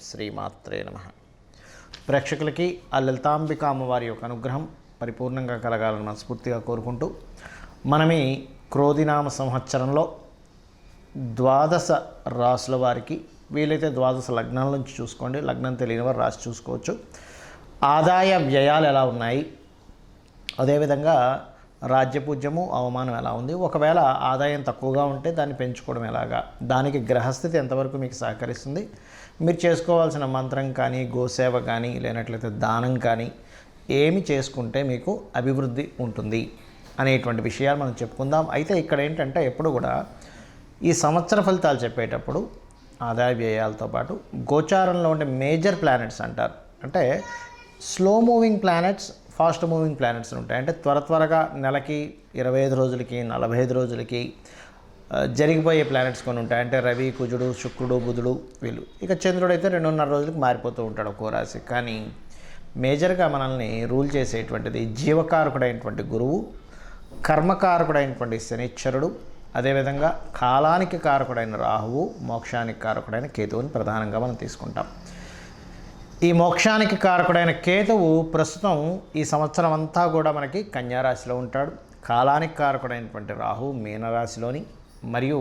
శ్రీమాత్రే నమః. ప్రేక్షకులకి ఆ లలితాంబిక అమ్మవారి యొక్క అనుగ్రహం పరిపూర్ణంగా కలగాలని మనస్ఫూర్తిగా కోరుకుంటూ మనం ఈ క్రోధినామ సంవత్సరంలో ద్వాదశ రాసుల వారికి వీలైతే ద్వాదశ లగ్నాల నుంచి చూసుకోండి, లగ్నం తెలియని వారు రాసి చూసుకోవచ్చు. ఆదాయ వ్యయాలు ఎలా ఉన్నాయి, అదేవిధంగా రాజ్యపూజ్యము అవమానం ఎలా ఉంది, ఒకవేళ ఆదాయం తక్కువగా ఉంటే దాన్ని పెంచుకోవడం ఎలాగా, దానికి గ్రహస్థితి ఎంతవరకు మీకు సహకరిస్తుంది, మీరు చేసుకోవాల్సిన మంత్రం కానీ గోసేవ కానీ లేనట్లయితే దానం కానీ ఏమి చేసుకుంటే మీకు అభివృద్ధి ఉంటుంది అనేటువంటి విషయాలు మనం చెప్పుకుందాం. అయితే ఇక్కడ ఏంటంటే ఎప్పుడు కూడా ఈ సంవత్సర ఫలితాలు చెప్పేటప్పుడు ఆదాయ వ్యయాలతో పాటు గోచారంలో ఉండే మేజర్ ప్లానెట్స్ అంటారు. అంటే slow moving planets, fast moving planets ఉంటాయి. అంటే త్వరగా నెలకి 25 రోజులకి 45 రోజులకి జరిగిపోయే ప్లానెట్స్ కొన్ని ఉంటాయి. అంటే రవి, కుజుడు, శుక్రుడు, బుధుడు వీళ్ళు. ఇక చంద్రుడు అయితే 2.5 రోజులకి మారిపోతూ ఉంటాడు ఒక్కో రాశి. కానీ మేజర్గా మనల్ని రూల్ చేసేటువంటిది జీవకారకుడైనటువంటి గురువు, కర్మకారకుడైనటువంటి శనిశ్చరుడు, అదేవిధంగా కాలానికి కారకుడైన రాహువు, మోక్షానికి కారకుడైన కేతువుని ప్రధానంగా మనం తీసుకుంటాం. ఈ మోక్షానికి కారకుడైన కేతువు ప్రస్తుతం ఈ సంవత్సరం అంతా కూడా మనకి కన్యారాశిలో ఉంటాడు. కాలానికి కారకుడైనటువంటి రాహువు మీనరాశిలోని, మరియు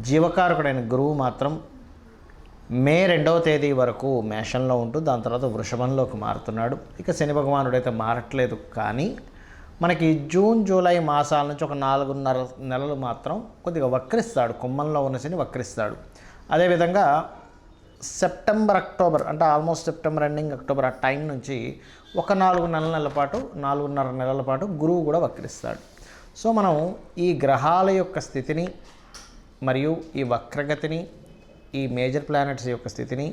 జీవకారకుడైన గురువు మాత్రం మే 2వ తేదీ వరకు మేషంలో ఉంటూ దాని తర్వాత వృషభంలోకి మారుతున్నాడు. ఇక శని భగవానుడైతే మారట్లేదు, కానీ మనకి జూన్ జూలై మాసాల నుంచి ఒక 4.5 నెలలు మాత్రం కొద్దిగా వక్రిస్తాడు. కుంభంలో ఉన్న శని వక్రిస్తాడు. అదేవిధంగా సెప్టెంబర్ అక్టోబర్, అంటే ఆల్మోస్ట్ సెప్టెంబర్ ఎండింగ్ అక్టోబర్ ఆ టైం నుంచి ఒక 4.5 నెలల పాటు గురువు కూడా వక్రిస్తాడు. సో మనం ఈ గ్రహాల యొక్క స్థితిని మరియు ఈ వక్రగతిని, ఈ మేజర్ ప్లానెట్స్ యొక్క స్థితిని,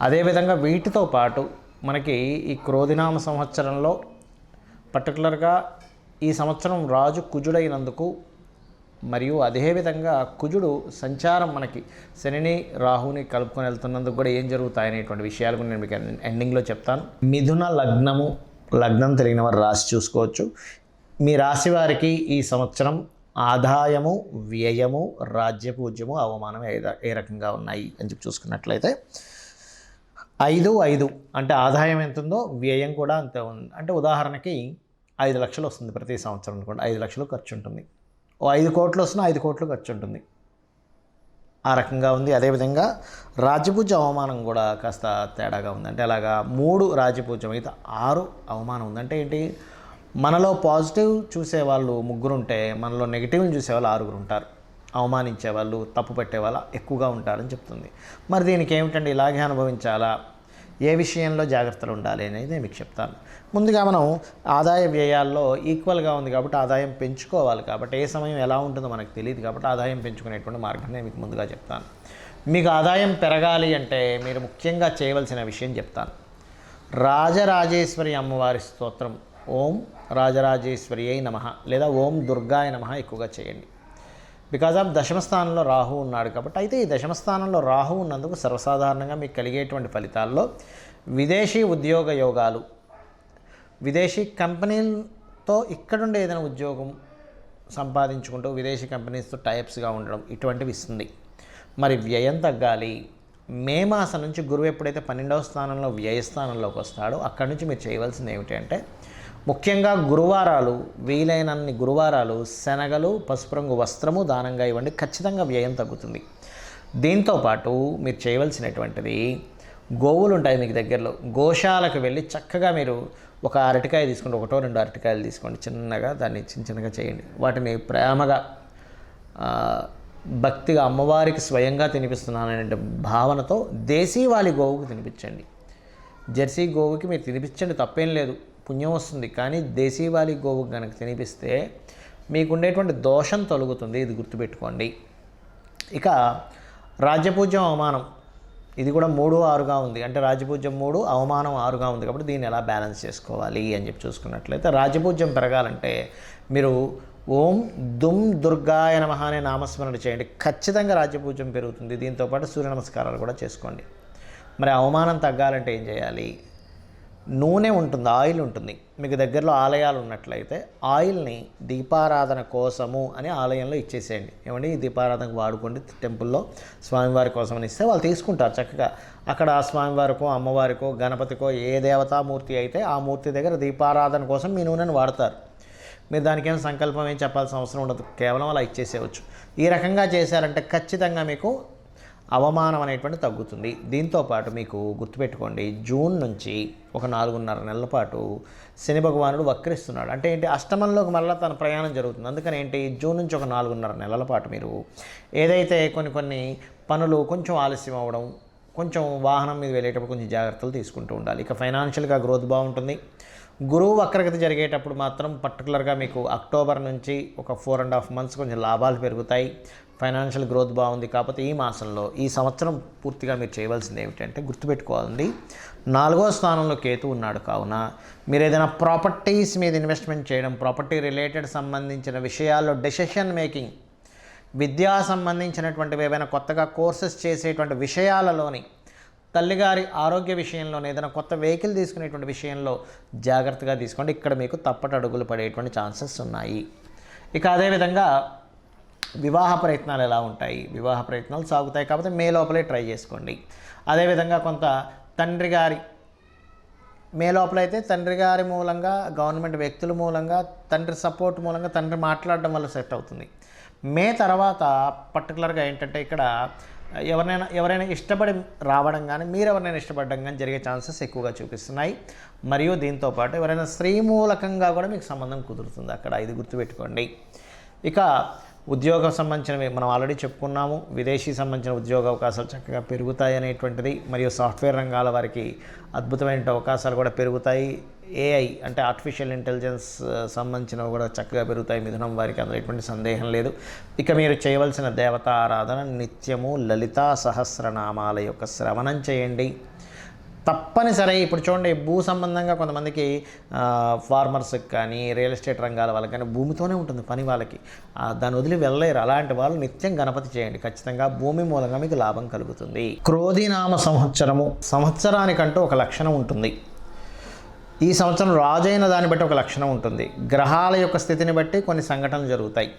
అదేవిధంగా వీటితో పాటు మనకి ఈ క్రోధినామ సంవత్సరంలో పర్టికులర్గా ఈ సంవత్సరం రాజు కుజుడైనందుకు, మరియు అదేవిధంగా కుజుడు సంచారం మనకి శనిని రాహుని కలుపుకొని వెళ్తున్నందుకు కూడా ఏం జరుగుతాయనేటువంటి విషయాలు కూడా నేను మీకు ఎండింగ్లో చెప్తాను. మిథున లగ్నం తెలియని వారు రాసి చూసుకోవచ్చు. మీ రాశి వారికి ఈ సంవత్సరం ఆదాయము, వ్యయము, రాజ్యపూజ్యము, అవమానం ఏ రకంగా ఉన్నాయి అని చెప్పి చూసుకున్నట్లయితే 5 అంటే ఆదాయం ఎంత ఉందో వ్యయం కూడా అంతే ఉంది. అంటే ఉదాహరణకి 5 లక్షలు వస్తుంది ప్రతి సంవత్సరం అనుకోండి, 5 లక్షలు ఖర్చు ఉంటుంది. 5 కోట్లు వస్తున్నా 5 కోట్లు ఖర్చు ఉంటుంది. ఆ రకంగా ఉంది. అదేవిధంగా రాజ్యపూజ్య అవమానం కూడా కాస్త తేడాగా ఉంది. అంటే అలాగా 3 రాజ్యపూజ్యం అయితే 6 అవమానం ఉంది. అంటే ఏంటి, మనలో పాజిటివ్ చూసేవాళ్ళు 3 ఉంటే మనలో నెగిటివ్ని చూసేవాళ్ళు 6 ఉంటారు. అవమానించేవాళ్ళు, తప్పు పెట్టేవాళ్ళు ఎక్కువగా ఉంటారని చెప్తుంది. మరి దీనికి ఏమిటంటే ఇలాగే అనుభవించాలా, ఏ విషయంలో జాగ్రత్తలు ఉండాలి అనేది నేను మీకు చెప్తాను. ముందుగా మనం ఆదాయ వ్యయాల్లో ఈక్వల్గా ఉంది కాబట్టి ఆదాయం పెంచుకోవాలి. కాబట్టి ఏ సమయం ఎలా ఉంటుందో మనకు తెలియదు కాబట్టి ఆదాయం పెంచుకునేటువంటి మార్గాన్ని నేను మీకు ముందుగా చెప్తాను. మీకు ఆదాయం పెరగాలి అంటే మీరు ముఖ్యంగా చేయవలసిన విషయం చెప్తాను. రాజరాజేశ్వరి అమ్మవారి స్తోత్రం ఓం రాజరాజేశ్వరి అయి నమః లేదా ఓం దుర్గాయ నమః ఎక్కువగా చేయండి. బికాజ్ ఆఫ్ దశమస్థానంలో రాహు ఉన్నాడు కాబట్టి. అయితే ఈ దశమస్థానంలో రాహు ఉన్నందుకు సర్వసాధారణంగా మీకు కలిగేటువంటి ఫలితాల్లో విదేశీ ఉద్యోగ యోగాలు, విదేశీ కంపెనీలతో ఇక్కడుండే ఏదైనా ఉద్యోగం సంపాదించుకుంటూ విదేశీ కంపెనీస్తో టైప్స్గా ఉండడం ఇటువంటివి ఇస్తుంది. మరి వ్యయం తగ్గాలి. మే మాసం నుంచి గురువు ఎప్పుడైతే 12వ స్థానంలో వ్యయస్థానంలోకి వస్తాడో అక్కడి నుంచి మీరు చేయవలసింది ఏమిటి అంటే ముఖ్యంగా గురువారాలు, వీలైనన్ని గురువారాలు శనగలు, పసుపు రంగు వస్త్రము దానంగా ఇవ్వండి. ఖచ్చితంగా వ్యయం తగ్గుతుంది. దీంతోపాటు మీరు చేయవలసినటువంటిది, గోవులు ఉంటాయి మీకు దగ్గరలో, గోశాలకు వెళ్ళి చక్కగా మీరు ఒక అరటికాయ తీసుకోండి, 1-2 అరటికాయలు తీసుకోండి, చిన్నగా దాన్ని చిన్నగా చేయండి. వాటిని ప్రేమగా భక్తిగా అమ్మవారికి స్వయంగా తినిపిస్తున్నాననే భావనతో దేశీవాలి గోవుకు తినిపించండి. జెర్సీ గోవుకి మీరు తినిపించండి, తప్పేం లేదు, పుణ్యం వస్తుంది. కానీ దేశీవాలి గోవుకు కనుక తినిపిస్తే మీకుండేటువంటి దోషం తొలగుతుంది, ఇది గుర్తుపెట్టుకోండి. ఇక రాజ్యపూజ్యం అవమానం ఇది కూడా 3-6గా ఉంది. అంటే రాజ్యపూజ్యం 3, అవమానం 6గా ఉంది. కాబట్టి దీన్ని ఎలా బ్యాలెన్స్ చేసుకోవాలి అని చెప్పి చూసుకున్నట్లయితే రాజ్యపూజ్యం పెరగాలంటే మీరు ఓం దుర్గాయ నమః అనే నామస్మరణ చేయండి. ఖచ్చితంగా రాజ్యపూజ్యం పెరుగుతుంది. దీంతోపాటు సూర్య నమస్కారాలు కూడా చేసుకోండి. మరి అవమానం తగ్గాలంటే ఏం చేయాలి, నూనె ఉంటుంది, ఆయిల్ ఉంటుంది. మీకు దగ్గరలో ఆలయాలు ఉన్నట్లయితే ఆయిల్ని దీపారాధన కోసము అని ఆలయంలో ఇచ్చేసేయండి. ఏమండి ఈ దీపారాధనకు వాడుకోండి టెంపుల్లో స్వామివారి కోసం అని ఇస్తే వాళ్ళు తీసుకుంటారు చక్కగా. అక్కడ స్వామివారికో అమ్మవారికో గణపతికో ఏ దేవతామూర్తి అయితే ఆ మూర్తి దగ్గర దీపారాధన కోసం మీ నూనెను వాడతారు. మీరు దానికేం సంకల్పం ఏం చెప్పాల్సిన అవసరం ఉండదు, కేవలం అలా ఇచ్చేసేయచ్చు. ఈ రకంగా చేశారంటే ఖచ్చితంగా మీకు అవమానం అనేటువంటి తగ్గుతుంది. దీంతోపాటు మీకు గుర్తుపెట్టుకోండి, జూన్ నుంచి ఒక 4.5 నెలల పాటు శని భగవానుడు వక్రిస్తున్నాడు. అంటే ఏంటి, అష్టమంలోకి మళ్ళీ తన ప్రయాణం జరుగుతుంది. అందుకని ఏంటి, జూన్ నుంచి ఒక 4.5 నెలల పాటు మీరు ఏదైతే కొన్ని పనులు కొంచెం ఆలస్యం అవ్వడం, కొంచెం వాహనం మీద వెళ్ళేటప్పుడు కొంచెం జాగ్రత్తలు తీసుకుంటూ ఉండాలి. ఇక ఫైనాన్షియల్గా గ్రోత్ బాగుంటుంది. గురువు వక్రగతి జరిగేటప్పుడు మాత్రం పర్టికులర్గా మీకు అక్టోబర్ నుంచి ఒక 4.5 మంత్స్ కొంచెం లాభాలు పెరుగుతాయి. ఫైనాన్షియల్ గ్రోత్ బాగుంది. కాకపోతే ఈ మాసంలో ఈ సంవత్సరం పూర్తిగా మీరు చేయవలసింది ఏమిటంటే గుర్తుపెట్టుకోవాలండి, 4వ స్థానంలో కేతు ఉన్నాడు. కావున మీరు ఏదైనా ప్రాపర్టీస్ మీద ఇన్వెస్ట్మెంట్ చేయడం, ప్రాపర్టీ రిలేటెడ్ సంబంధించిన విషయాల్లో డెసిషన్ మేకింగ్, విద్యా సంబంధించినటువంటివి ఏవైనా కొత్తగా కోర్సెస్ చేసేటువంటి విషయాలలోని, తల్లిగారి ఆరోగ్య విషయంలో, ఏదైనా కొత్త వెహికల్ తీసుకునేటువంటి విషయంలో జాగ్రత్తగా తీసుకోండి. ఇక్కడ మీకు తప్పటడుగులు పడేటువంటి ఛాన్సెస్ ఉన్నాయి. ఇక అదేవిధంగా వివాహ ప్రయత్నాలు ఎలా ఉంటాయి, వివాహ ప్రయత్నాలు సాగుతాయి. కాబట్టి మే లోపలే ట్రై చేసుకోండి. అదేవిధంగా కొంత మే లోపలైతే తండ్రి గారి మూలంగా, గవర్నమెంట్ వ్యక్తుల మూలంగా, తండ్రి సపోర్ట్ మూలంగా తండ్రి మాట్లాడడం వల్ల సెట్ అవుతుంది. మే తర్వాత పర్టికులర్గా ఏంటంటే ఇక్కడ ఎవరైనా ఇష్టపడి రావడం కానీ, మీరు ఎవరైనా ఇష్టపడడం కానీ జరిగే ఛాన్సెస్ ఎక్కువగా చూపిస్తున్నాయి. మరియు దీంతోపాటు ఎవరైనా స్త్రీ మూలకంగా కూడా మీకు సంబంధం కుదురుతుంది అక్కడ, ఇది గుర్తుపెట్టుకోండి. ఇక ఉద్యోగం సంబంధించినవి మనం ఆల్రెడీ చెప్పుకున్నాము. విదేశీ సంబంధించిన ఉద్యోగ అవకాశాలు చక్కగా పెరుగుతాయి అనేటువంటిది. మరియు సాఫ్ట్వేర్ రంగాల వారికి అద్భుతమైన అవకాశాలు కూడా పెరుగుతాయి. ఏఐ అంటే ఆర్టిఫిషియల్ ఇంటెలిజెన్స్ సంబంధించినవి కూడా చక్కగా పెరుగుతాయి మిథునం వారికి, అందులో ఎటువంటి సందేహం లేదు. ఇక మీరు చేయవలసిన దేవతా ఆరాధన నిత్యము లలితా సహస్రనామాల యొక్క శ్రవణం చేయండి తప్పనిసరి. ఇప్పుడు చూడండి, భూ సంబంధంగా కొంతమందికి ఫార్మర్స్కి కానీ, రియల్ ఎస్టేట్ రంగాల వాళ్ళకి కానీ భూమితోనే ఉంటుంది పని, వాళ్ళకి దాన్ని వదిలి వెళ్ళలేరు. అలాంటి వాళ్ళు నిత్యం గణపతి చేయండి, ఖచ్చితంగా భూమి మూలంగా మీకు లాభం కలుగుతుంది. క్రోధినామ సంవత్సరానికంటూ ఒక లక్షణం ఉంటుంది. ఈ సంవత్సరం రాజైన దాన్ని బట్టి ఒక లక్షణం ఉంటుంది. గ్రహాల యొక్క స్థితిని బట్టి కొన్ని సంఘటనలు జరుగుతాయి.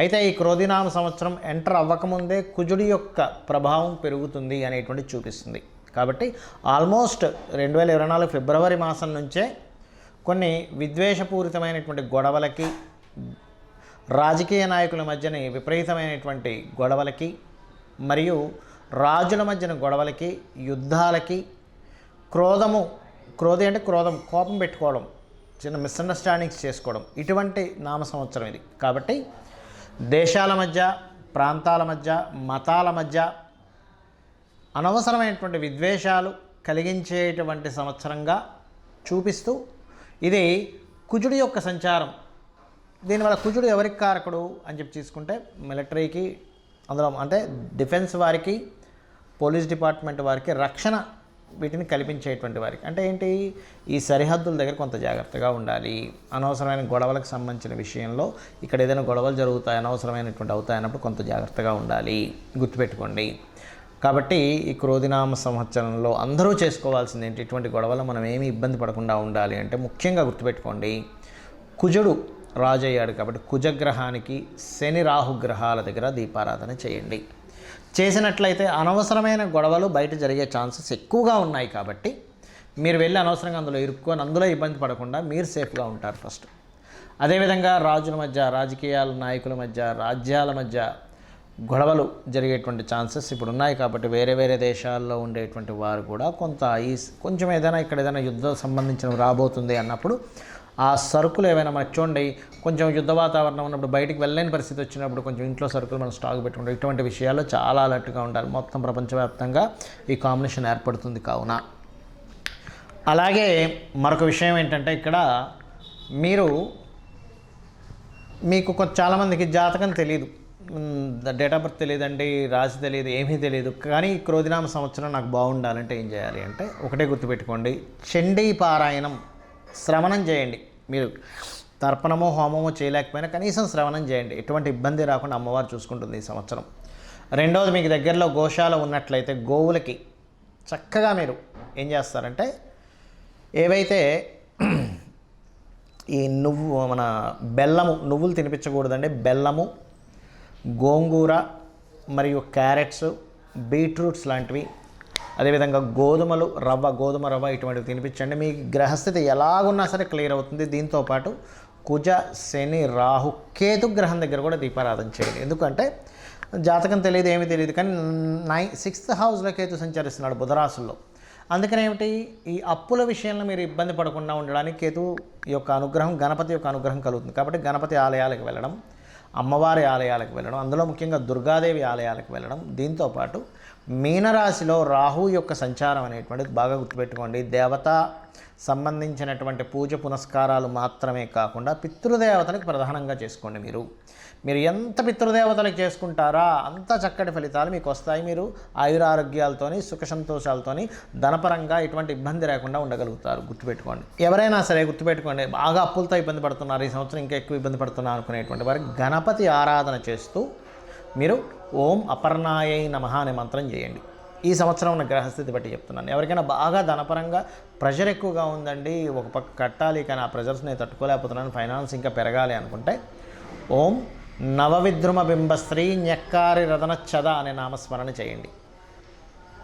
అయితే ఈ క్రోధినామ సంవత్సరం ఎంటర్ అవ్వకముందే కుజుడి యొక్క ప్రభావం పెరుగుతుంది అనేటువంటి చూపిస్తుంది. కాబట్టి ఆల్మోస్ట్ 2024 ఫిబ్రవరి మాసం నుంచే కొన్ని విద్వేషపూరితమైనటువంటి గొడవలకి, రాజకీయ నాయకుల మధ్యన విపరీతమైనటువంటి గొడవలకి, మరియు రాజుల మధ్యన గొడవలకి, యుద్ధాలకి, క్రోధి అంటే క్రోధం, కోపం పెట్టుకోవడం, చిన్న మిస్అండర్స్టాండింగ్స్ చేసుకోవడం, ఇటువంటి నామ సంవత్సరం ఇది. కాబట్టి దేశాల మధ్య, ప్రాంతాల మధ్య, మతాల మధ్య అనవసరమైనటువంటి విద్వేషాలు కలిగించేటువంటి సంవత్సరంగా చూపిస్తూ, ఇది కుజుడి యొక్క సంచారం. దీనివల్ల కుజుడు ఎవరికి కారకుడు అని చెప్పి తీసుకుంటే మిలిటరీకి, అందులో అంటే డిఫెన్స్ వారికి, పోలీస్ డిపార్ట్మెంట్ వారికి, రక్షణ వీటిని కల్పించేటువంటి వారికి. అంటే ఏంటి, ఈ సరిహద్దుల దగ్గర కొంత జాగ్రత్తగా ఉండాలి. అనవసరమైన గొడవలకు సంబంధించిన విషయంలో ఇక్కడ ఏదైనా గొడవలు జరుగుతాయి, అనవసరమైనటువంటి అవుతాయి అన్నప్పుడు కొంత జాగ్రత్తగా ఉండాలి, గుర్తుపెట్టుకోండి. కాబట్టి ఈ క్రోధినామ సంవత్సరంలో అందరూ చేసుకోవాల్సింది ఏంటి, ఇటువంటి గొడవలు మనం ఏమీ ఇబ్బంది పడకుండా ఉండాలి అంటే ముఖ్యంగా గుర్తుపెట్టుకోండి, కుజుడు రాజు అయ్యాడు కాబట్టి కుజగ్రహానికి శని రాహు గ్రహాల దగ్గర దీపారాధన చేయండి. చేసినట్లయితే అనవసరమైన గొడవలు బయట జరిగే ఛాన్సెస్ ఎక్కువగా ఉన్నాయి. కాబట్టి మీరు వెళ్ళి అనవసరంగా అందులో ఇరుక్కొని అందులో ఇబ్బంది పడకుండా మీరు సేఫ్గా ఉంటారు ఫస్ట్. అదేవిధంగా రాజుల మధ్య, రాజకీయాల నాయకుల మధ్య, రాజ్యాల మధ్య గొడవలు జరిగేటువంటి ఛాన్సెస్ ఇప్పుడు ఉన్నాయి. కాబట్టి వేరే వేరే దేశాల్లో ఉండేటువంటి వారు కూడా కొంచెం ఏదైనా ఇక్కడ ఏదైనా యుద్ధం సంబంధించినవి రాబోతుంది అన్నప్పుడు ఆ సరుకులు ఏవైనా మనకు చూడండి, కొంచెం యుద్ధ వాతావరణం ఉన్నప్పుడు బయటికి వెళ్ళలేని పరిస్థితి వచ్చినప్పుడు కొంచెం ఇంట్లో సరుకులు మనం స్టాక్ పెట్టుకుంటాం. ఇటువంటి విషయాల్లో చాలా అలర్ట్గా ఉండాలి. మొత్తం ప్రపంచవ్యాప్తంగా ఈ కాంబినేషన్ ఏర్పడుతుంది. కావున అలాగే మరొక విషయం ఏంటంటే, ఇక్కడ మీకు చాలామందికి జాతకం తెలియదు, డేట్ ఆఫ్ బర్త్ తెలియదండి, రాశి తెలియదు, ఏమీ తెలియదు. కానీ క్రోధినామ సంవత్సరం నాకు బాగుండాలంటే ఏం చేయాలి అంటే ఒకటే గుర్తుపెట్టుకోండి, చండీ పారాయణం శ్రవణం చేయండి. మీరు తర్పణమో హోమమో చేయలేకపోయినా కనీసం శ్రవణం చేయండి, ఎటువంటి ఇబ్బంది రాకుండా అమ్మవారు చూసుకుంటుంది ఈ సంవత్సరం. రెండవది, మీకు దగ్గరలో గోశాల ఉన్నట్లయితే గోవులకి చక్కగా మీరు ఏం చేస్తారంటే ఏవైతే ఈ మన నువ్వులు తినిపించకూడదండి. బెల్లము, గోంగూర మరియు క్యారెట్స్, బీట్రూట్స్ లాంటివి, అదేవిధంగా గోధుమ రవ్వ ఇటువంటివి తినిపించండి. మీ గ్రహస్థితి ఎలాగున్నా సరే క్లియర్ అవుతుంది. దీంతోపాటు కుజ, శని, రాహు, కేతు గ్రహం దగ్గర కూడా దీపారాధన చేయండి. ఎందుకంటే జాతకం తెలియదు, ఏమీ తెలియదు, కానీ 6th హౌస్లో కేతు సంచరిస్తున్నాడు బుధరాశుల్లో. అందుకని ఏమిటి, ఈ అప్పుల విషయంలో మీరు ఇబ్బంది పడకుండా ఉండడానికి కేతు యొక్క అనుగ్రహం, గణపతి యొక్క అనుగ్రహం కలుగుతుంది. కాబట్టి గణపతి ఆలయాలకు వెళ్ళడం, అమ్మవారి ఆలయాలకు వెళ్ళడం, అందులో ముఖ్యంగా దుర్గాదేవి ఆలయాలకు వెళ్ళడం. దీంతోపాటు మీనరాశిలో రాహు యొక్క సంచారం అనేటువంటిది బాగా గుర్తుపెట్టుకోండి. దేవత సంబంధించినటువంటి పూజ పునస్కారాలు మాత్రమే కాకుండా పితృదేవతలకు ప్రధానంగా చేసుకోండి. మీరు ఎంత పితృదేవతలకు చేసుకుంటారా అంత చక్కటి ఫలితాలు మీకు వస్తాయి. మీరు ఆయురారోగ్యాలతోని, సుఖ సంతోషాలతోని, ధనపరంగా ఎటువంటి ఇబ్బంది లేకుండా ఉండగలుగుతారు. గుర్తుపెట్టుకోండి. ఎవరైనా సరే గుర్తుపెట్టుకోండి, బాగా అప్పులతో ఇబ్బంది పడుతున్నారు, ఈ సంవత్సరం ఇంకా ఎక్కువ ఇబ్బంది పడుతున్నారు అనుకునేటువంటి వారికి గణపతి ఆరాధన చేస్తూ మీరు ఓం అపర్ణాయై నమః అనే మంత్రం చేయండి. ఈ సంవత్సరం ఉన్న గ్రహస్థితి బట్టి చెప్తున్నాను. ఎవరికైనా బాగా ధనపరంగా ప్రెషర్ ఎక్కువగా ఉందండి, ఒక పక్క కట్టాలి కానీ ఆ ప్రెషర్స్ నేను తట్టుకోలేకపోతున్నాను, ఫైనాన్స్ ఇంకా పెరగాలి అనుకుంటే ఓం నవవిద్రుమ బింబశ్రీ న్యక్కారి రదనచ్చద అనే నామస్మరణ చేయండి.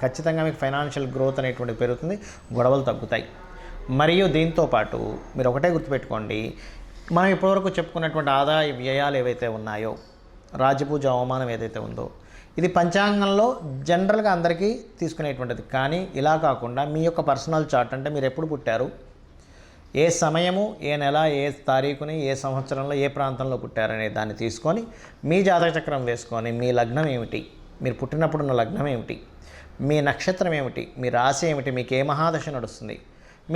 ఖచ్చితంగా మీకు ఫైనాన్షియల్ గ్రోత్ అనేటువంటిది పెరుగుతుంది, గొడవలు తగ్గుతాయి. మరియు దీంతోపాటు మీరు ఒకటే గుర్తుపెట్టుకోండి, మనం ఇప్పటివరకు చెప్పుకున్నటువంటి ఆదాయ వ్యయాలు ఏవైతే ఉన్నాయో, రాజపూజ అవమానం ఏదైతే ఉందో, ఇది పంచాంగంలో జనరల్గా అందరికీ తీసుకునేటువంటిది. కానీ ఇలా కాకుండా మీ యొక్క పర్సనల్ చార్ట్, అంటే మీరు ఎప్పుడు పుట్టారు, ఏ సమయము, ఏ నెల, ఏ తారీఖుని, ఏ సంవత్సరంలో, ఏ ప్రాంతంలో పుట్టారనే దాన్ని తీసుకొని మీ జాతక చక్రం వేసుకొని మీ లగ్నం ఏమిటి, మీరు పుట్టినప్పుడున్న లగ్నం ఏమిటి, మీ నక్షత్రం ఏమిటి, మీ రాశి ఏమిటి, మీకు ఏ మహాదశ నడుస్తుంది,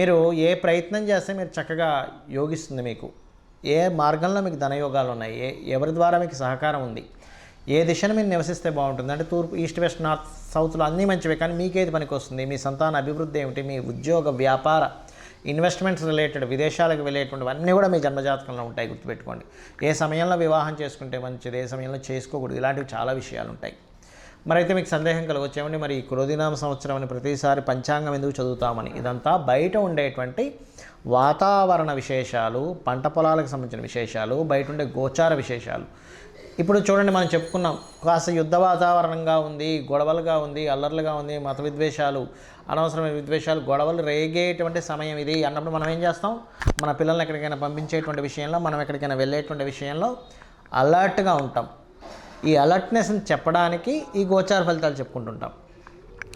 మీరు ఏ ప్రయత్నం చేస్తే మీరు చక్కగా యోగిస్తుంది, మీకు ఏ మార్గంలో మీకు ధనయోగాలు ఉన్నాయి, ఎవరి ద్వారా మీకు సహకారం ఉంది, ఏ దిశను మీరు నివసిస్తే బాగుంటుంది, అంటే తూర్పు, ఈస్ట్, వెస్ట్, నార్త్, సౌత్లో అన్నీ మంచివే, కానీ మీకేది పనికి వస్తుంది, మీ సంతాన అభివృద్ధి ఏమిటి, మీ ఉద్యోగ, వ్యాపార, ఇన్వెస్ట్మెంట్స్ రిలేటెడ్, విదేశాలకు వెళ్ళేటువంటివన్నీ కూడా మీ జన్మజాతకంలో ఉంటాయి. గుర్తుపెట్టుకోండి. ఏ సమయంలో వివాహం చేసుకుంటే మంచిది, ఏ సమయంలో చేసుకోకూడదు, ఇలాంటివి చాలా విషయాలు ఉంటాయి. మరైతే మీకు సందేహం కలగొచ్చేమండి, మరి ఈ క్రోధినామ సంవత్సరం అని ప్రతిసారి పంచాంగం ఎందుకు చదువుతామని. ఇదంతా బయట ఉండేటువంటి వాతావరణ విశేషాలు, పంట పొలాలకు సంబంధించిన విశేషాలు, బయట ఉండే గోచార విశేషాలు. ఇప్పుడు చూడండి, మనం చెప్పుకున్నాం, కాస్త యుద్ధ వాతావరణంగా ఉంది, గొడవలుగా ఉంది, అల్లర్లుగా ఉంది, మత విద్వేషాలు, అనవసరమైన విద్వేషాలు, గొడవలు రేగేటువంటి సమయం ఇది అన్నప్పుడు మనం ఏం చేస్తాం, మన పిల్లల్ని ఎక్కడికైనా పంపించేటువంటి విషయంలో, మనం ఎక్కడికైనా వెళ్ళేటువంటి విషయంలో అలర్ట్గా ఉంటాం. ఈ అలర్ట్నెస్ని చెప్పడానికి ఈ గోచార ఫలితాలు చెప్పుకుంటుంటాం.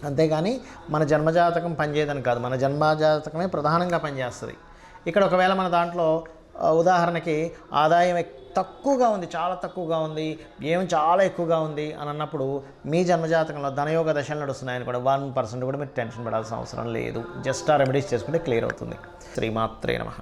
అంతేగాని మన జన్మజాతకం పనిచేయదని కాదు, మన జన్మజాతకమే ప్రధానంగా పనిచేస్తుంది. ఇక్కడ ఒకవేళ మన దాంట్లో ఉదాహరణకి ఆదాయం తక్కువగా ఉంది, చాలా తక్కువగా ఉంది, వ్యయం చాలా ఎక్కువగా ఉంది అని అన్నప్పుడు మీ జన్మజాతకంలో ధనయోగ దశలు నడుస్తున్నాయని కూడా 1% కూడా మీరు టెన్షన్ పడాల్సిన అవసరం లేదు. జస్ట్ ఆ రెమెడీస్ చేసుకుంటే క్లియర్ అవుతుంది. శ్రీమాత్రే నమః.